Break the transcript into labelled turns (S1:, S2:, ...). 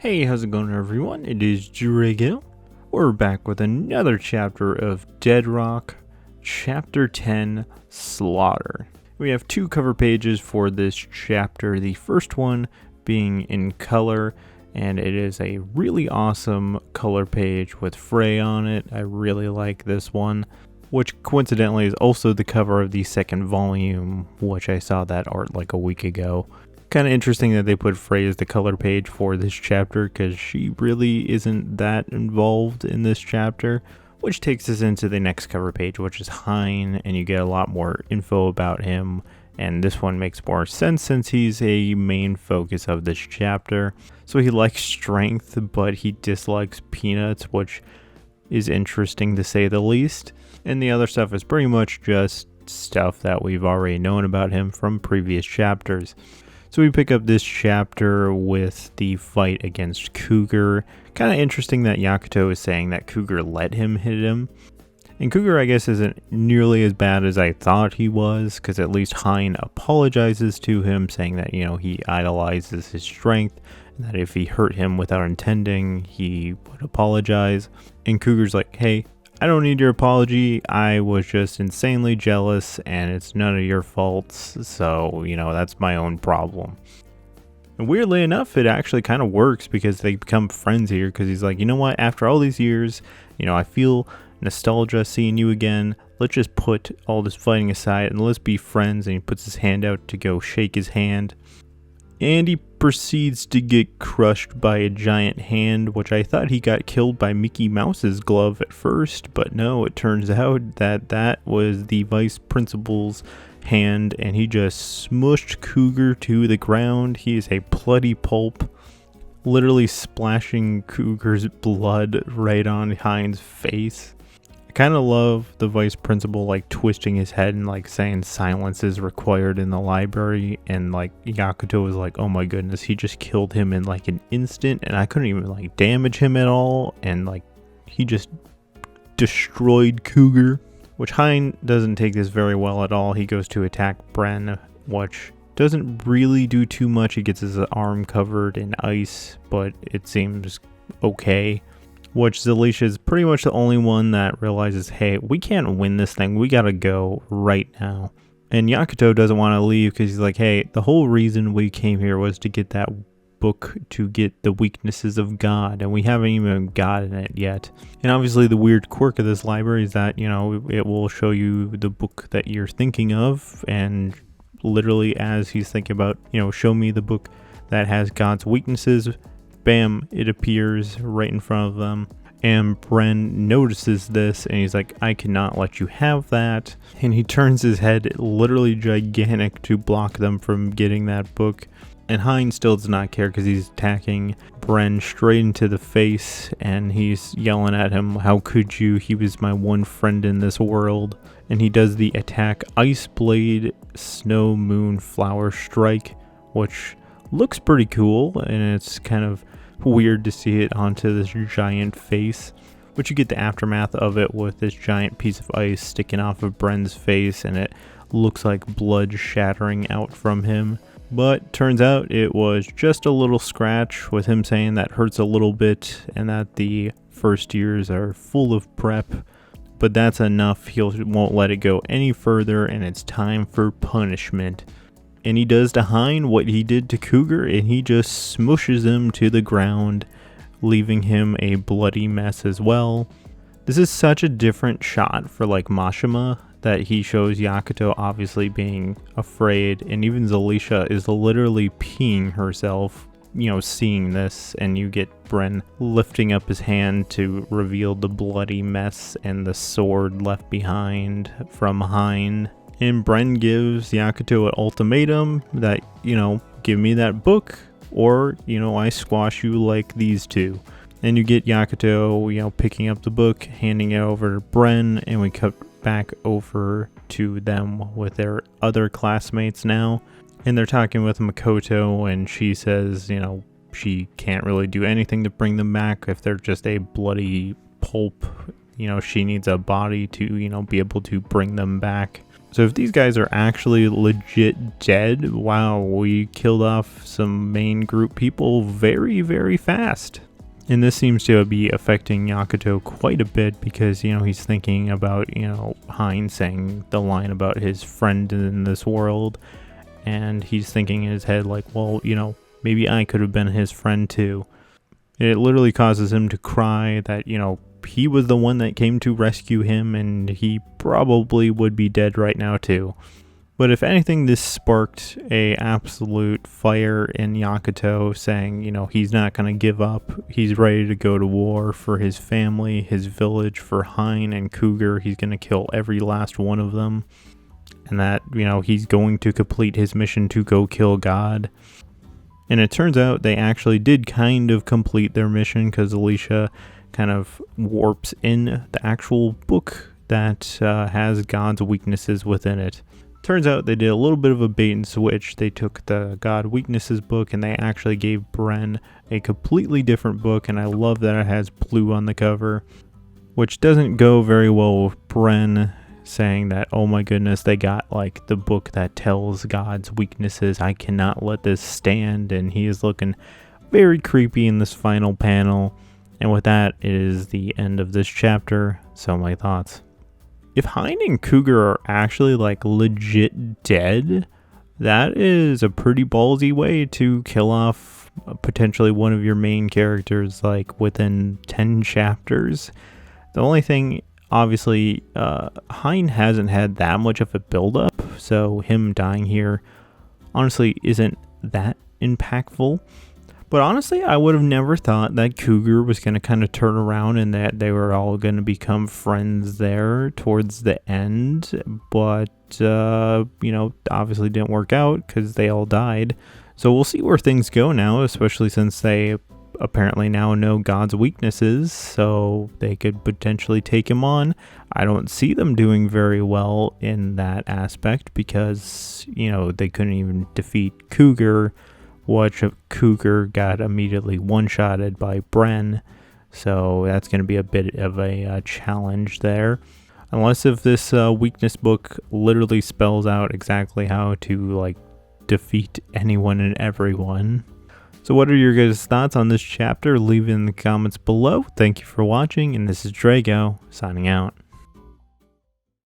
S1: Hey, how's it going everyone? It is Drago. We're back with another chapter of Deadrock, Chapter 10, Slaughter. We have two cover pages for this chapter, the first one being in color, and it is a really awesome color page with Frey on it. I really like this one, which coincidentally is also the cover of the second volume, which I saw that art like a week ago. Kind of interesting that they put Frey as the color page for this chapter because she really isn't that involved in this chapter, which takes us into the next cover page, which is Hein, and you get a lot more info about him, and this one makes more sense since he's a main focus of this chapter. So he likes strength, but he dislikes peanuts, which is interesting to say the least, and the other stuff is pretty much just stuff that we've already known about him from previous chapters. So we pick up this chapter with the fight against Cougar. Kind of interesting that Yakuto is saying that Cougar let him hit him. And Cougar, I guess, isn't nearly as bad as I thought he was, because at least Hein apologizes to him, saying that, he idolizes his strength, and that if he hurt him without intending, he would apologize. And Cougar's like, hey, I don't need your apology, I was just insanely jealous, and it's none of your faults, so, that's my own problem. And weirdly enough, it actually kind of works because they become friends here, because he's like, you know what, after all these years, I feel nostalgia seeing you again, let's just put all this fighting aside, and let's be friends, and he puts his hand out to go shake his hand. And he proceeds to get crushed by a giant hand, which I thought he got killed by Mickey Mouse's glove at first, but no, it turns out that was the vice principal's hand, and he just smushed Cougar to the ground. He is a bloody pulp, literally splashing Cougar's blood right on Hein's face. I kind of love the vice principal twisting his head and saying silence is required in the library, and Yakuto was like, oh my goodness, he just killed him in an instant, and I couldn't even damage him at all, and he just destroyed Cougar, which Hein doesn't take this very well at all. He goes to attack Bren, which doesn't really do too much. He gets his arm covered in ice, but it seems okay. Which Zalisha is pretty much the only one that realizes, hey, we can't win this thing, we gotta go right now. And Yakuto doesn't want to leave because he's like, hey, the whole reason we came here was to get that book to get the weaknesses of God, and we haven't even gotten it yet. And obviously the weird quirk of this library is that, it will show you the book that you're thinking of, and literally as he's thinking about, show me the book that has God's weaknesses, bam, it appears right in front of them. And Bren notices this and he's like, I cannot let you have that. And he turns his head literally gigantic to block them from getting that book. And Hein still does not care because he's attacking Bren straight into the face, and he's yelling at him, how could you? He was my one friend in this world. And he does the attack Ice Blade Snow Moon Flower Strike, which looks pretty cool, and it's kind of weird to see it onto this giant face, but you get the aftermath of it with this giant piece of ice sticking off of Bren's face, and it looks like blood shattering out from him. But turns out it was just a little scratch, with him saying that hurts a little bit and that the first years are full of prep, but that's enough. He won't let it go any further, and it's time for punishment. And he does to Hein what he did to Cougar, and he just smushes him to the ground, leaving him a bloody mess as well. This is such a different shot for Mashima, that he shows Yakuto obviously being afraid, and even Zalisha is literally peeing herself, seeing this, and you get Bren lifting up his hand to reveal the bloody mess and the sword left behind from Hein. And Bren gives Yakuto an ultimatum that, give me that book, or, I squash you like these two. And you get Yakuto, picking up the book, handing it over to Bren, and we cut back over to them with their other classmates now. And they're talking with Makoto, and she says, she can't really do anything to bring them back if they're just a bloody pulp. She needs a body to, be able to bring them back. So if these guys are actually legit dead, wow, we killed off some main group people very, very fast. And this seems to be affecting Yakuto quite a bit because, he's thinking about, Hein saying the line about his friend in this world. And he's thinking in his head like, well, maybe I could have been his friend too. It literally causes him to cry that, he was the one that came to rescue him and he probably would be dead right now too. But if anything, this sparked a absolute fire in Yakuto saying, he's not going to give up. He's ready to go to war for his family, his village, for Hein and Cougar. He's going to kill every last one of them. And that, he's going to complete his mission to go kill God. And it turns out they actually did kind of complete their mission because Alicia kind of warps in the actual book that has God's weaknesses within it. Turns out they did a little bit of a bait and switch. They took the God Weaknesses book and they actually gave Bren a completely different book, and I love that it has blue on the cover, which doesn't go very well with Bren saying that, oh my goodness, they got like the book that tells God's weaknesses. I cannot let this stand, and he is looking very creepy in this final panel. And with that, it is the end of this chapter. So my thoughts. If Hein and Cougar are actually like legit dead, that is a pretty ballsy way to kill off potentially one of your main characters like within 10 chapters. The only thing, obviously, Hein hasn't had that much of a build-up, so him dying here honestly isn't that impactful. But honestly, I would have never thought that Cougar was going to kind of turn around and that they were all going to become friends there towards the end. But, obviously didn't work out because they all died. So we'll see where things go now, especially since they apparently now know God's weaknesses. So they could potentially take him on. I don't see them doing very well in that aspect because, they couldn't even defeat Cougar. Which Cougar got immediately one-shotted by Bren, so that's going to be a bit of a challenge there. Unless if this weakness book literally spells out exactly how to defeat anyone and everyone. So what are your guys' thoughts on this chapter? Leave it in the comments below. Thank you for watching, and this is Drago, signing out.